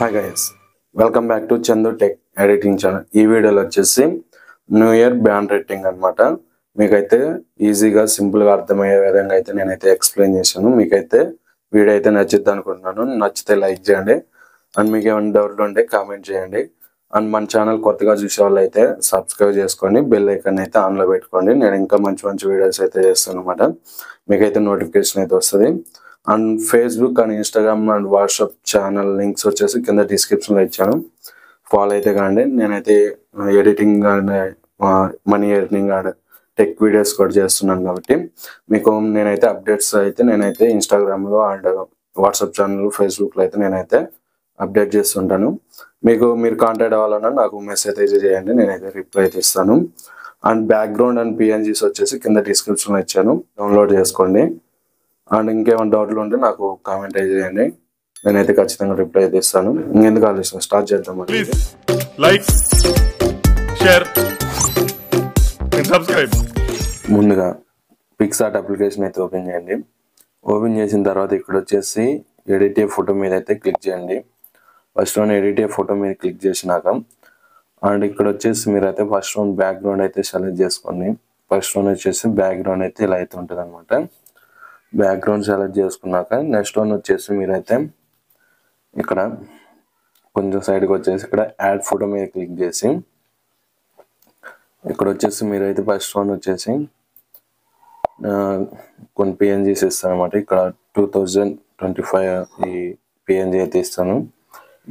Hi guys, welcome back to Chandu tech editing channel. ఈ వీడియోలో వచ్చేసి న్యూ ఇయర్ బ్యాండ్ రైటింగ్ అనమాట. మీకైతే ఈజీగా సింపుల్గా అర్థమయ్యే విధంగా అయితే నేనైతే ఎక్స్ప్లెయిన్ చేశాను. మీకైతే వీడియో అయితే నచ్చిద్ది అనుకుంటున్నాను. నచ్చితే లైక్ చేయండి అండ్ మీకు ఏమైనా డౌట్లు ఉంటే కామెంట్ చేయండి. అండ్ మన ఛానల్ కొత్తగా చూసే వాళ్ళు అయితే సబ్స్క్రైబ్ చేసుకోండి, బెల్ ఐకాన్ అయితే ఆన్లో పెట్టుకోండి. నేను ఇంకా మంచి మంచి వీడియోస్ అయితే చేస్తాను అనమాట. మీకైతే నోటిఫికేషన్ అయితే వస్తుంది. And Facebook and Instagram and WhatsApp channel links వచ్చేసి కింద డిస్క్రిప్షన్లో ఇచ్చాను. ఫాలో అయితే కాండి. నేనైతే editing and money earning and tech videos కూడా చేస్తున్నాను కాబట్టి మీకు నేనైతే అప్డేట్స్ అయితే నేనైతే ఇన్స్టాగ్రామ్లో అండ్ వాట్సాప్ ఛానల్ ఫేస్బుక్లో అయితే నేనైతే అప్డేట్ చేస్తుంటాను. మీరు కాంటాక్ట్ అవ్వాలన్నా నాకు మెసేజ్ అయితే చేయండి, నేనైతే రిప్లై అయితే ఇస్తాను. అండ్ బ్యాక్గ్రౌండ్ అండ్ పిఎన్జీస్ వచ్చేసి కింద డిస్క్రిప్షన్లో ఇచ్చాను, డౌన్లోడ్ చేసుకోండి. అండ్ ఇంకేమైనా డౌట్లు ఉంటే నాకు కామెంట్ అయితే చేయండి, నేనైతే ఖచ్చితంగా రిప్లై అయితే ఇస్తాను. ఇంకెందుకు ఆలోచన స్టార్ట్ చేద్దాం. Like, share and subscribe. ముందుగా పిక్సార్ట్ అప్లికేషన్ అయితే ఓపెన్ చేయండి. ఓపెన్ చేసిన తర్వాత ఇక్కడ వచ్చేసి ఎడిట్ ఏ ఫోటో మీద అయితే క్లిక్ చేయండి. ఫస్ట్ వన్ ఎడిట్ ఏ ఫోటో మీద క్లిక్ చేసినాక అండ్ ఇక్కడ వచ్చేసి మీరైతే ఫస్ట్ వన్ బ్యాక్గ్రౌండ్ అయితే సెలెక్ట్ చేసుకోండి. ఫస్ట్ వన్ వచ్చేసి బ్యాక్గ్రౌండ్ అయితే ఇలా అయితే ఉంటుంది అనమాట. బ్యాక్గ్రౌండ్ సెలెక్ట్ చేసుకున్నాక నెక్స్ట్ వన్ వచ్చేసి మీరైతే ఇక్కడ కొంచెం సైడ్కి వచ్చేసి ఇక్కడ యాడ్ ఫోటో మీద క్లిక్ చేసి ఇక్కడ వచ్చేసి మీరైతే ఫస్ట్ వన్ వచ్చేసి కొన్ని పిఎన్జీస్ ఇస్తాను అనమాట. ఇక్కడ 2025 ఈ పిఎన్జీ అయితే ఇస్తాను.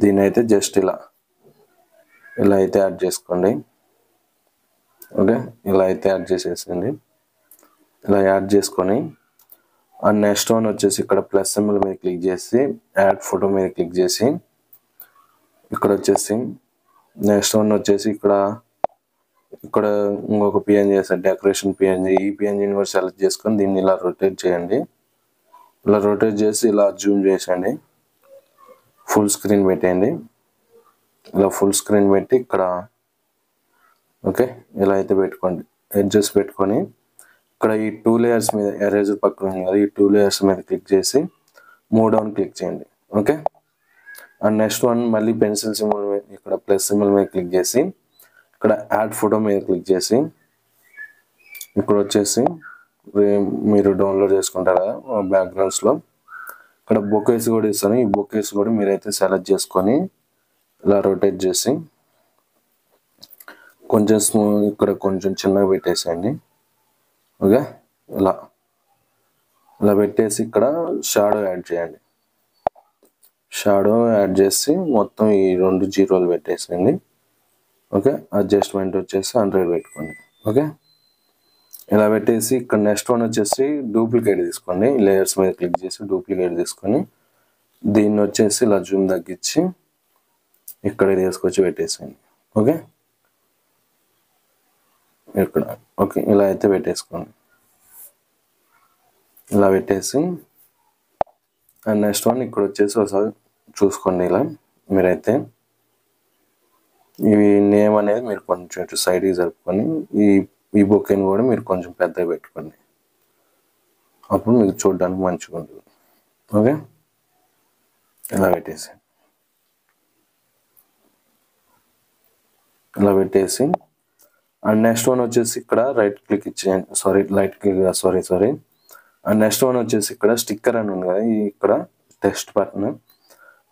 దీన్ని అయితే జస్ట్ ఇలా అయితే యాడ్ చేసుకోండి. ఓకే, ఇలా అయితే యాడ్ చేసేసింది. ఇలా యాడ్ చేసుకొని అండ్ నెక్స్ట్ వన్ వచ్చేసి ఇక్కడ ప్లస్ సింబల్ మీద క్లిక్ చేసి యాడ్ ఫోటో మీద క్లిక్ చేసి ఇక్కడ వచ్చేసి నెక్స్ట్ వన్ వచ్చేసి ఇక్కడ ఇంకొక పిఎన్జీ వేస్తారు, డెకరేషన్ పిఎన్జీ. ఈ పిఎన్జీని కూడా సెలెక్ట్ చేసుకొని దీన్ని ఇలా రొటేట్ చేయండి. ఇలా రొటేట్ చేసి ఇలా జూమ్ చేసేయండి, ఫుల్ స్క్రీన్ పెట్టేయండి. ఇలా ఫుల్ స్క్రీన్ పెట్టి ఇక్కడ ఓకే ఇలా అయితే పెట్టుకోండి. ఎడ్జెస్ పెట్టుకొని ఇక్కడ ఈ 2 లేయర్స్ మీద ఎరేజర్ పక్కన ఉంది కదా, ఈ 2 లేయర్స్ మీద క్లిక్ చేసి మూవ్ డౌన్ క్లిక్ చేయండి. ఓకే, అండ్ నెక్స్ట్ వన్ మళ్ళీ పెన్సిల్ సింబల్ మీద ఇక్కడ ప్లస్ సింబల్ మీద క్లిక్ చేసి ఇక్కడ యాడ్ ఫోటో మీద క్లిక్ చేసి ఇక్కడ వచ్చేసి మీరు డౌన్లోడ్ చేసుకుంటారు కదా బ్యాక్గ్రౌండ్స్లో ఇక్కడ బొకేస్ కూడా ఇస్తాను. ఈ బొకేస్ కూడా మీరైతే సెలెక్ట్ చేసుకొని ఇలా రొటేట్ చేసి కొంచెం ఇక్కడ కొంచెం చిన్నగా పెట్టేసేయండి. ఓకే, ఇలా పెట్టేసి ఇక్కడ షాడో యాడ్ చేయండి. షాడో యాడ్ చేసి మొత్తం ఈ 2 జీరోలు పెట్టేసేయండి. ఓకే, అడ్జస్ట్మెంట్ వచ్చేసి 100 పెట్టుకోండి. ఓకే, ఇలా పెట్టేసి ఇక్కడ నెక్స్ట్ వన్ వచ్చేసి డూప్లికేట్ తీసుకోండి. లేయర్స్ మీద క్లిక్ చేసి డూప్లికేట్ తీసుకొని దీన్ని వచ్చేసి ఇలా జూమ్ తగ్గించి ఇక్కడ తీసుకొచ్చి పెట్టేసేయండి. ఓకే, ఇక్కడ ఓకే ఇలా అయితే పెట్టేసుకోండి. ఇలా పెట్టేసి అండ్ నెక్స్ట్ వన్ ఇక్కడ వచ్చేసి ఒకసారి చూసుకోండి. ఇలా మీరైతే ఇవి నేమ్ అనేది మీరు కొంచెం ఇటు సైడ్కి జరుపుకొని ఈ బొకేని కూడా మీరు కొంచెం పెద్దగా పెట్టుకోండి, అప్పుడు మీకు చూడడానికి మంచిగా ఉంటుంది. ఓకే, ఇలా పెట్టేసి అండ్ నెక్స్ట్ వన్ వచ్చేసి ఇక్కడ రైట్ క్లిక్ ఇచ్చేయండి. సారీ అండ్ నెక్స్ట్ వన్ వచ్చేసి ఇక్కడ స్టిక్కర్ అని ఉంది కదా, ఇక్కడ టెక్స్ట్ బటన్,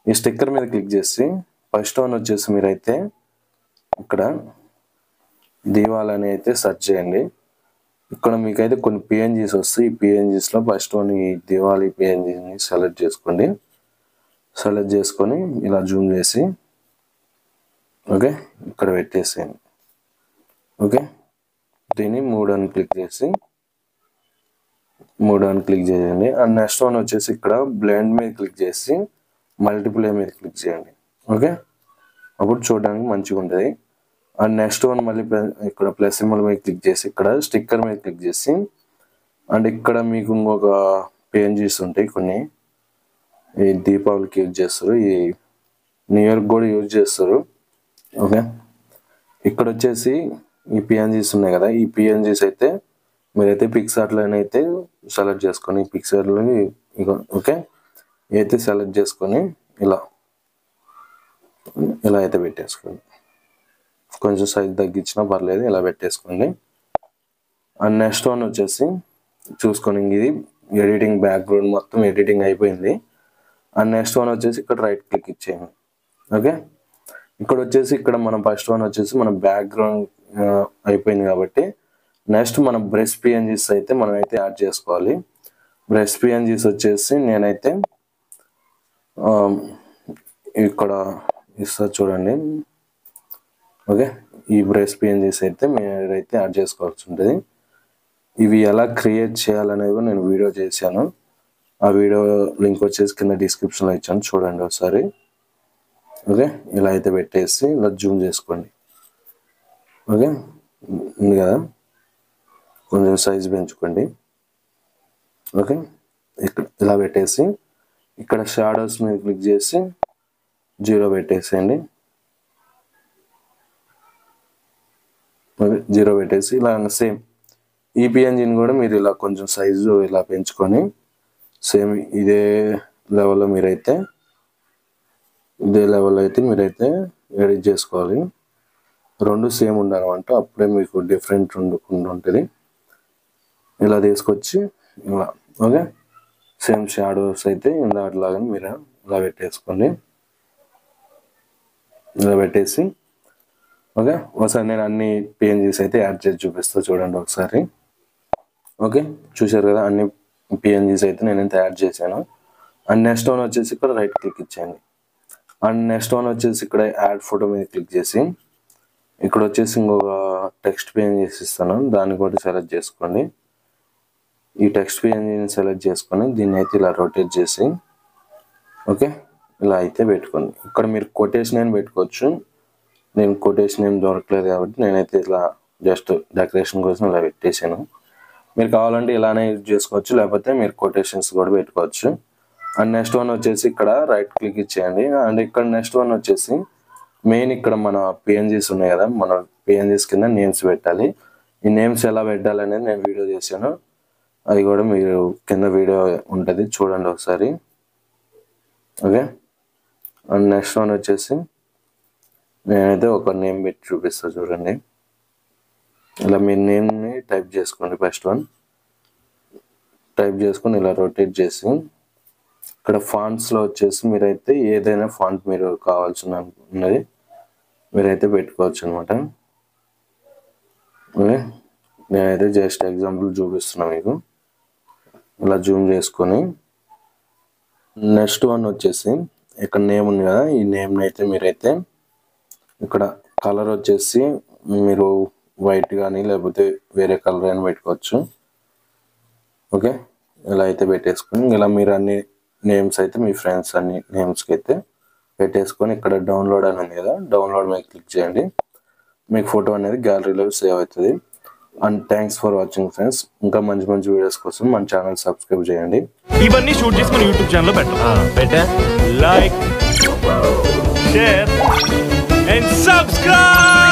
ఈ స్టిక్కర్ మీద క్లిక్ చేసి ఫస్ట్ వన్ వచ్చేసి మీరైతే ఇక్కడ దీవాలి అని అయితే సెర్చ్ చేయండి. ఇక్కడ మీకైతే కొన్ని పిఎన్జీస్ వస్తాయి. ఈ పిఎన్జీస్లో ఫస్ట్ వన్ ఈ దివాలి పిఎన్జీని సెలెక్ట్ చేసుకోండి. సెలెక్ట్ చేసుకొని ఇలా జూమ్ చేసి ఓకే ఇక్కడ పెట్టేసేయండి. ఓకే, దీన్ని మూవ్ అని క్లిక్ చేయండి. అండ్ నెక్స్ట్ వన్ వచ్చేసి ఇక్కడ బ్లెండ్ మీద క్లిక్ చేసి మల్టిప్లై మీద క్లిక్ చేయండి. ఓకే, అప్పుడు చూడడానికి మంచిగా ఉంటుంది. అండ్ నెక్స్ట్ వన్ మళ్ళీ ఇక్కడ ప్లస్ సింబల్ మీద క్లిక్ చేసి ఇక్కడ స్టిక్కర్ మీద క్లిక్ చేసి అండ్ ఇక్కడ మీకు ఇంకొక పిఎన్జీస్ ఉంటాయి కొన్ని, ఈ దీపావళికి యూజ్ చేస్తారు, ఈ న్యూ ఇయర్కి కూడా యూజ్ చేస్తారు. ఓకే, ఇక్కడ వచ్చేసి ఈ పిఎన్జీస్ ఉన్నాయి కదా, ఈ పిఎన్జీస్ అయితే మీరైతే పిక్సార్ట్లోనైతే సెలెక్ట్ చేసుకొని ఈ పిక్సార్ట్లో ఓకే అయితే సెలెక్ట్ చేసుకొని ఇలా ఇలా అయితే పెట్టేసుకోండి. కొంచెం సైజ్ తగ్గించినా పర్లేదు, ఇలా పెట్టేసుకోండి. అండ్ నెక్స్ట్ వన్ వచ్చేసి చూసుకోండి, ఇది ఎడిటింగ్ బ్యాక్గ్రౌండ్ మొత్తం ఎడిటింగ్ అయిపోయింది. అండ్ నెక్స్ట్ వన్ వచ్చేసి ఇక్కడ రైట్ క్లిక్ ఇచ్చేయండి. ఓకే, ఇక్కడ వచ్చేసి ఇక్కడ మనం ఫస్ట్ వన్ వచ్చేసి మన బ్యాక్గ్రౌండ్ అయిపోయింది కాబట్టి నెక్స్ట్ మనం బ్రష్ పిఎన్జీస్ అయితే మనం అయితే యాడ్ చేసుకోవాలి. బ్రష్ పిఎన్జీస్ వచ్చేసి నేనైతే ఇక్కడ ఇస్తా చూడండి. ఓకే, ఈ బ్రష్ పిఎన్జీస్ అయితే మీరైతే యాడ్ చేసుకోవాల్సి ఉంటుంది. ఇవి ఎలా క్రియేట్ చేయాలనేది కూడా నేను వీడియో చేశాను. ఆ వీడియో లింక్ వచ్చేసి కింద డిస్క్రిప్షన్లో ఇచ్చాను, చూడండి ఒకసారి. ఓకే, ఇలా అయితే పెట్టేసి ఇలా జూమ్ చేసుకోండి. ఓకే, ఉంది కదా, కొంచెం సైజ్ పెంచుకోండి. ఓకే, ఇక్కడ ఇలా పెట్టేసి ఇక్కడ షాడోస్ మీద క్లిక్ చేసి 0 పెట్టేసేయండి. 0 పెట్టేసి ఇలా సేమ్ ఈ పిఎన్జీని కూడా మీరు ఇలా కొంచెం సైజు ఇలా పెంచుకొని సేమ్ ఇదే లెవెల్లో మీరైతే ఎడిట్ చేసుకోవాలి. రెండు సేమ్ ఉండాలన్నమాట, అప్పుడే మీకు డిఫరెంట్ ఉండకుండా ఉంటుంది. ఇలా తీసుకొచ్చి ఇలా ఓకే, సేమ్ షాడోస్ అయితే ఇందాట్లాగా మీరు ఇలా పెట్టేసుకోండి. ఇలా పెట్టేసి ఓకే, ఒకసారి నేను అన్ని పిఎన్జీస్ అయితే యాడ్ చేసి చూపిస్తా, చూడండి ఒకసారి. ఓకే, చూశారు కదా, అన్ని పిఎన్జీస్ అయితే నేనైతే యాడ్ చేశాను. అండ్ నెక్స్ట్ వన్ వచ్చేసి ఇక్కడ రైట్ క్లిక్ ఇచ్చేయండి. అండ్ నెక్స్ట్ వన్ వచ్చేసి ఇక్కడ యాడ్ ఫోటో మీద క్లిక్ చేసి ఇక్కడ వచ్చేసి ఇంకొక టెక్స్ట్ పిఎన్జీస్ ఇస్తాను, దాన్ని కూడా సెలెక్ట్ చేసుకోండి. ఈ టెక్స్ట్ పిఎన్జీని సెలెక్ట్ చేసుకొని దీన్ని అయితే ఇలా రొటేట్ చేసి ఓకే, ఇలా అయితే పెట్టుకోండి. ఇక్కడ మీరు కొటేషన్ ఏం పెట్టుకోవచ్చు, నేను కొటేషన్ ఏం దొరకలేదు కాబట్టి నేనైతే ఇలా జస్ట్ డెకరేషన్ కోసం ఇలా పెట్టేసాను. మీరు కావాలంటే ఇలానే యూజ్ చేసుకోవచ్చు, లేకపోతే మీరు కొటేషన్స్ కూడా పెట్టుకోవచ్చు. అండ్ నెక్స్ట్ వన్ వచ్చేసి ఇక్కడ రైట్ క్లిక్ ఇచ్చేయండి. అండ్ ఇక్కడ నెక్స్ట్ వన్ వచ్చేసి మెయిన్ ఇక్కడ మన పిఎన్జీస్ ఉన్నాయి కదా, మన పిఎన్జీస్ కింద నేమ్స్ పెట్టాలి. ఈ నేమ్స్ ఎలా పెట్టాలి అనేది నేను వీడియో చేశాను, అది కూడా మీరు కింద వీడియో ఉంటుంది, చూడండి ఒకసారి. ఓకే, అండ్ నెక్స్ట్ వన్ వచ్చేసి నేనైతే ఒక నేమ్ పెట్టి చూపిస్తాను, చూడండి. ఇలా మీ నేమ్ని టైప్ చేసుకోండి. ఫస్ట్ వన్ టైప్ చేసుకొని ఇలా రొటేట్ చేసి ఇక్కడ ఫాంట్స్లో వచ్చేసి మీరైతే ఏదైనా ఫాంట్ మీరు కావాల్సిన ఉన్నది మీరైతే పెట్టుకోవచ్చు అనమాట. ఓకే, నేనైతే జస్ట్ ఎగ్జాంపుల్ చూపిస్తున్నా మీకు. ఇలా జూమ్ చేసుకొని నెక్స్ట్ వన్ వచ్చేసి ఇక్కడ నేమ్ ఉంది కదా, ఈ నేమ్ని అయితే మీరైతే ఇక్కడ కలర్ వచ్చేసి మీరు వైట్ కానీ లేకపోతే వేరే కలర్ అయినా పెట్టుకోవచ్చు. ఓకే, ఇలా అయితే పెట్టేసుకొని ఇలా మీరు అన్ని నేమ్స్ అయితే మీ ఫ్రెండ్స్ అన్ని నేమ్స్కి అయితే పెట్టేసుకొని ఇక్కడ డౌన్లోడ్ అని ఉంది కదా, డౌన్లోడ్ మీద క్లిక్ చేయండి. మీకు ఫోటో అనేది గ్యాలరీలో సేవ్ అవుతుంది. And thanks for watching friends. ఇంకా మంచి మంచి వీడియోస్ కోసం మన ఛానల్ సబ్స్క్రైబ్ చేయండి. ఇవన్నీ షూట్ చేసి మన యూట్యూబ్ ఛానల్లో పెట్టా లైక్ షేర్ అండ్ సబ్స్క్రైబ్.